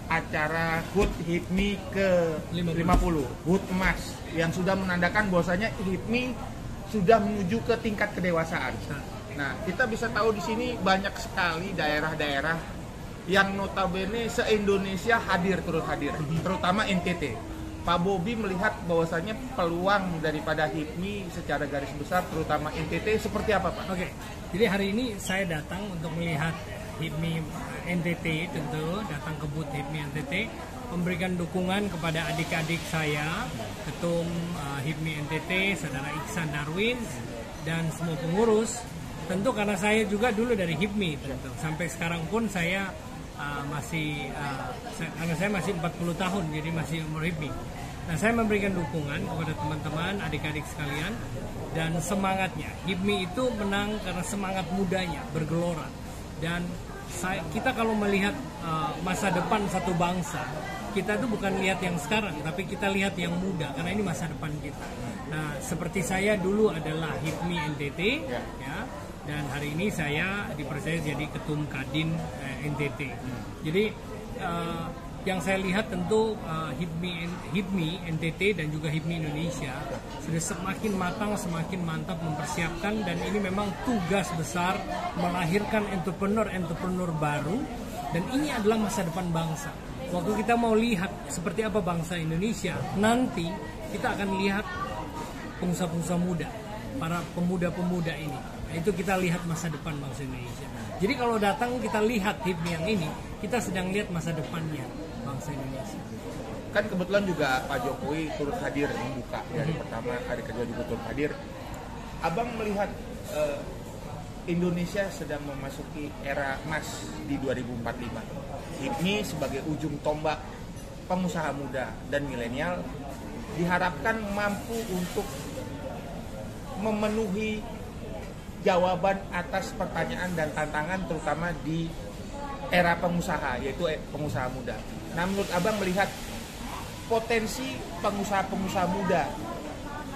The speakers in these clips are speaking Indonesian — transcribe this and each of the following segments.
Acara HUT HIPMI ke 50, HUT emas yang sudah menandakan bahwasanya HIPMI sudah menuju ke tingkat kedewasaan. Nah, kita bisa tahu di sini banyak sekali daerah-daerah yang notabene se-Indonesia turut hadir, terutama NTT. Pak Bobi melihat bahwasanya peluang daripada HIPMI secara garis besar, terutama NTT, seperti apa, Pak? Oke, jadi hari ini saya datang untuk melihat HIPMI NTT, tentu datang ke booth HIPMI NTT, memberikan dukungan kepada adik-adik saya, Ketum HIPMI NTT, Saudara Iksan Darwin, dan semua pengurus. Tentu karena saya juga dulu dari HIPMI, tentu sampai sekarang pun saya karena saya masih 40 tahun, jadi masih umur HIPMI. Nah, saya memberikan dukungan kepada teman-teman, adik-adik sekalian, dan semangatnya. HIPMI itu menang karena semangat mudanya, bergelora. Dan kita kalau melihat masa depan satu bangsa, kita itu bukan lihat yang sekarang, tapi kita lihat yang muda, karena ini masa depan kita. Nah, seperti saya dulu adalah HIPMI NTT, ya, dan hari ini saya dipercaya jadi Ketum Kadin NTT. Jadi yang saya lihat tentu HIPMI NTT dan juga HIPMI Indonesia sudah semakin matang, semakin mantap mempersiapkan, dan ini memang tugas besar melahirkan entrepreneur baru, dan ini adalah masa depan bangsa. Waktu kita mau lihat seperti apa bangsa Indonesia, nanti kita akan lihat pengusaha-pengusaha muda, para pemuda-pemuda ini. Nah, itu kita lihat masa depan bangsa Indonesia. Jadi kalau datang kita lihat HIPMI yang ini, kita sedang lihat masa depannya bangsa Indonesia. Kan kebetulan juga Pak Jokowi turut hadir membuka dari pertama, hari kedua juga turut hadir. Abang melihat Indonesia sedang memasuki era emas di 2045. HIPMI sebagai ujung tombak pengusaha muda dan milenial diharapkan mampu untuk memenuhi jawaban atas pertanyaan dan tantangan, terutama di era pengusaha, yaitu pengusaha muda. Nah, menurut Abang melihat potensi pengusaha-pengusaha muda,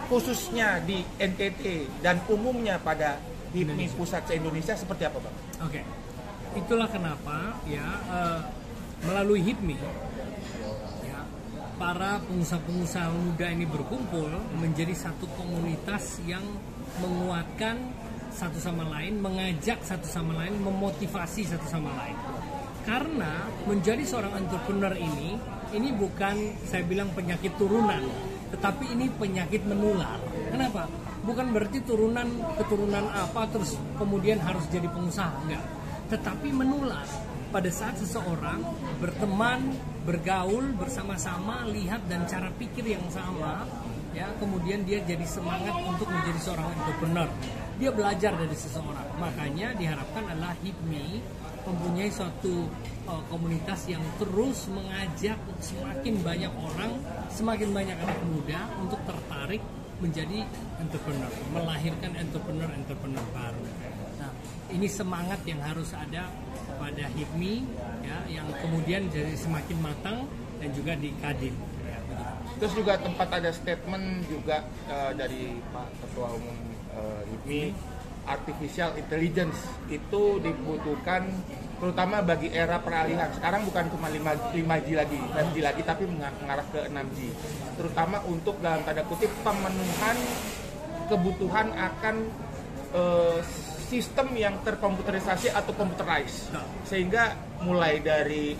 khususnya di NTT dan umumnya pada HIPMI pusat se-Indonesia, seperti apa, Bang? Oke, itulah kenapa melalui HIPMI ya, para pengusaha-pengusaha muda ini berkumpul menjadi satu komunitas yang menguatkan satu sama lain, mengajak satu sama lain, memotivasi satu sama lain. Karena menjadi seorang entrepreneur ini bukan saya bilang penyakit turunan, tetapi ini penyakit menular. Kenapa? Bukan berarti keturunan apa terus kemudian harus jadi pengusaha, enggak. Tetapi menular. Pada saat seseorang berteman, bergaul bersama-sama, lihat dan cara pikir yang sama, ya, kemudian dia jadi semangat untuk menjadi seorang entrepreneur. Dia belajar dari seseorang. Makanya diharapkan adalah HIPMI mempunyai suatu komunitas yang terus mengajak semakin banyak orang, semakin banyak anak muda untuk tertarik menjadi entrepreneur, melahirkan entrepreneur baru. Nah, ini semangat yang harus ada pada HIPMI, ya, yang kemudian jadi semakin matang dan juga di Kadin. Terus juga tempat ada statement juga dari Pak Ketua Umum HIPMI, artificial intelligence itu dibutuhkan terutama bagi era peralihan. Sekarang bukan cuma 5G lagi, 5G lagi, tapi mengarah ke 6G. Terutama untuk dalam tanda kutip pemenuhan kebutuhan akan sistem yang terkomputerisasi atau computerized. Sehingga mulai dari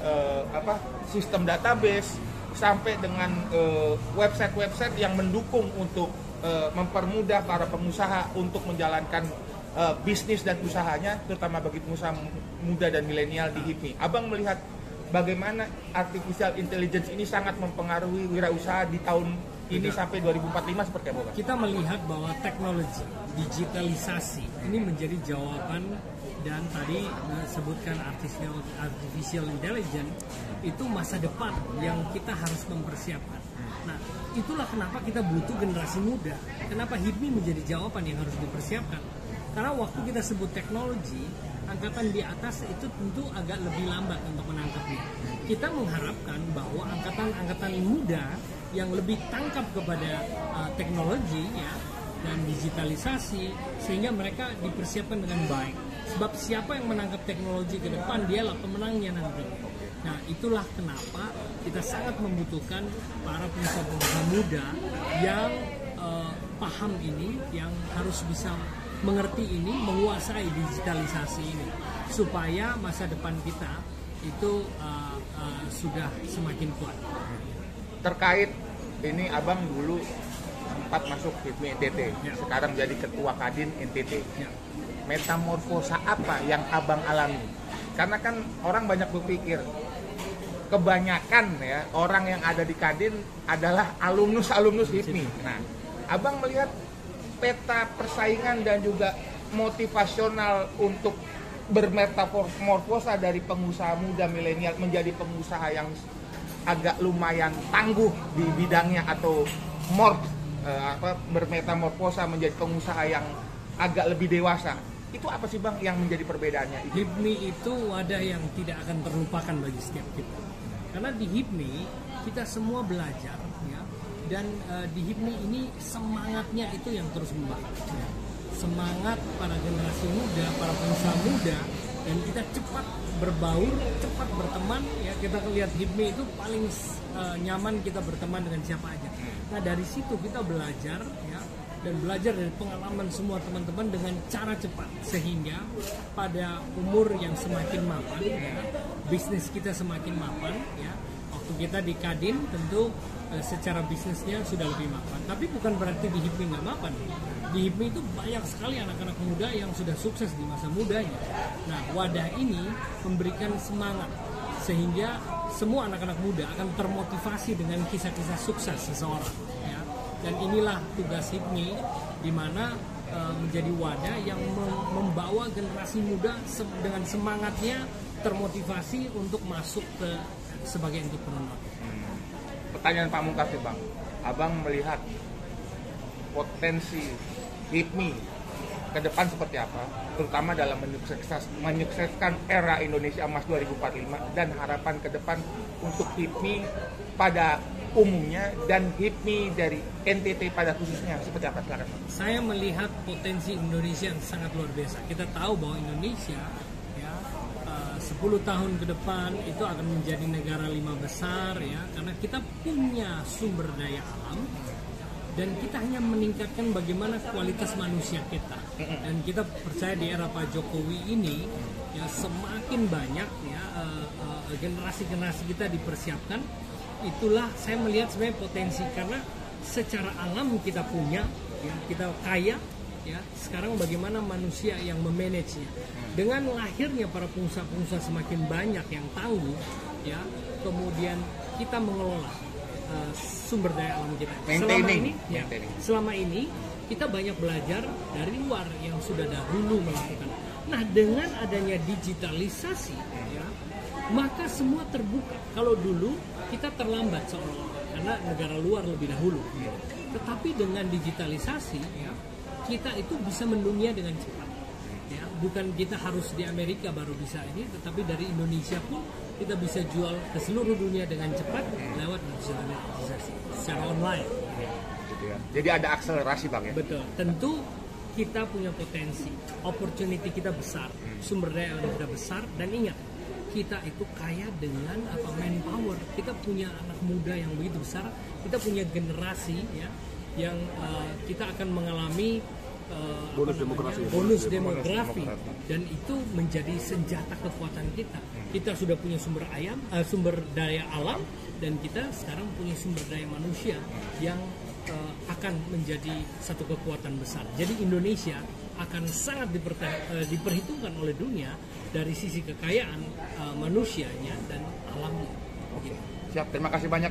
sistem database sampai dengan website-website yang mendukung untuk mempermudah para pengusaha untuk menjalankan bisnis dan usahanya, terutama bagi pengusaha muda dan milenial di HIPMI. Abang melihat bagaimana artificial intelligence ini sangat mempengaruhi wirausaha di tahun ini sampai 2045, seperti apa, Bang? Kita melihat bahwa teknologi, digitalisasi ini menjadi jawaban, dan tadi disebutkan artificial intelligence itu masa depan yang kita harus mempersiapkan. Nah, itulah kenapa kita butuh generasi muda. Kenapa HIPMI menjadi jawaban yang harus dipersiapkan? Karena waktu kita sebut teknologi, angkatan di atas itu tentu agak lebih lambat untuk menangkapnya. Kita mengharapkan bahwa angkatan muda yang lebih tangkap kepada teknologi, ya, dan digitalisasi, sehingga mereka dipersiapkan dengan baik. Sebab siapa yang menangkap teknologi ke depan, dialah pemenangnya nanti. Nah, itulah kenapa kita sangat membutuhkan para pengusaha-pengusaha muda yang paham ini, yang harus bisa mengerti ini, menguasai digitalisasi ini, supaya masa depan kita itu sudah semakin kuat. Terkait ini, Abang dulu sempat masuk HIPMI NTT, sekarang jadi ketua Kadin NTT. Metamorfosa apa yang Abang alami? Karena kan orang banyak berpikir, kebanyakan ya orang yang ada di Kadin adalah alumnus HIPMI. Nah, Abang melihat peta persaingan dan juga motivasional untuk bermetamorfosa dari pengusaha muda milenial menjadi pengusaha yang agak lumayan tangguh di bidangnya, atau bermetamorfosa menjadi pengusaha yang agak lebih dewasa. Itu apa sih Bang yang menjadi perbedaannya? HIPMI itu wadah yang tidak akan terlupakan bagi setiap kita. Karena di HIPMI kita semua belajar, ya, dan di HIPMI ini semangatnya itu yang terus membakar. Ya. Semangat para generasi muda, para pengusaha muda, dan kita cepat berbaur, cepat berteman. Ya, kita lihat HIPMI itu paling nyaman kita berteman dengan siapa aja. Nah, dari situ kita belajar, ya, dan belajar dari pengalaman semua teman-teman dengan cara cepat, sehingga pada umur yang semakin mapan, ya, bisnis kita semakin mapan, ya. Waktu kita di Kadin tentu secara bisnisnya sudah lebih mapan, tapi bukan berarti di HIPMI nggak mapan. Di HIPMI itu banyak sekali anak-anak muda yang sudah sukses di masa mudanya. Nah, wadah ini memberikan semangat sehingga semua anak-anak muda akan termotivasi dengan kisah-kisah sukses seseorang, ya. Dan inilah tugas HIPMI, di mana menjadi wadah yang membawa generasi muda dengan semangatnya termotivasi untuk masuk ke sebagai entrepreneur. Pertanyaan Pak Mungkas nih Bang, Abang melihat potensi HIPMI ke depan seperti apa, terutama dalam menyukseskan era Indonesia Emas 2045, dan harapan ke depan untuk HIPMI pada umumnya dan HIPMI dari NTT pada khususnya seperti apa? Silakan. Saya melihat potensi Indonesia yang sangat luar biasa. Kita tahu bahwa Indonesia, ya, 10 tahun ke depan itu akan menjadi negara 5 besar, ya, karena kita punya sumber daya alam dan kita hanya meningkatkan bagaimana kualitas manusia kita. Dan kita percaya di era Pak Jokowi ini, ya, semakin banyak, ya, generasi-generasi kita dipersiapkan. Itulah saya melihat sebenarnya potensi, karena secara alam kita punya, ya, kita kaya, ya. Sekarang bagaimana manusia yang memanagenya. Dengan lahirnya para pengusaha-pengusaha semakin banyak yang tangguh, ya, kemudian kita mengelola sumber daya alam kita. Selama ini kita banyak belajar dari luar yang sudah dahulu melakukan. Nah, dengan adanya digitalisasi, ya, maka semua terbuka. Kalau dulu kita terlambat seolah-olah karena negara luar lebih dahulu. Tetapi dengan digitalisasi, ya, kita itu bisa mendunia dengan cepat. Ya, bukan kita harus di Amerika baru bisa ini, tetapi dari Indonesia pun kita bisa jual ke seluruh dunia dengan cepat lewat digitalisasi secara online. Jadi ada akselerasi Bang, ya? Betul. Tentu kita punya potensi, opportunity kita besar, sumber daya alam kita besar, dan ingat, kita itu kaya dengan manpower. Kita punya anak muda yang begitu besar, kita punya generasi, ya, yang kita akan mengalami bonus demografi, dan itu menjadi senjata kekuatan kita. Kita sudah punya sumber daya alam, dan kita sekarang punya sumber daya manusia yang akan menjadi satu kekuatan besar. Jadi Indonesia akan sangat diperhitungkan oleh dunia dari sisi kekayaan manusianya dan alamnya. Oke. Siap, terima kasih banyak.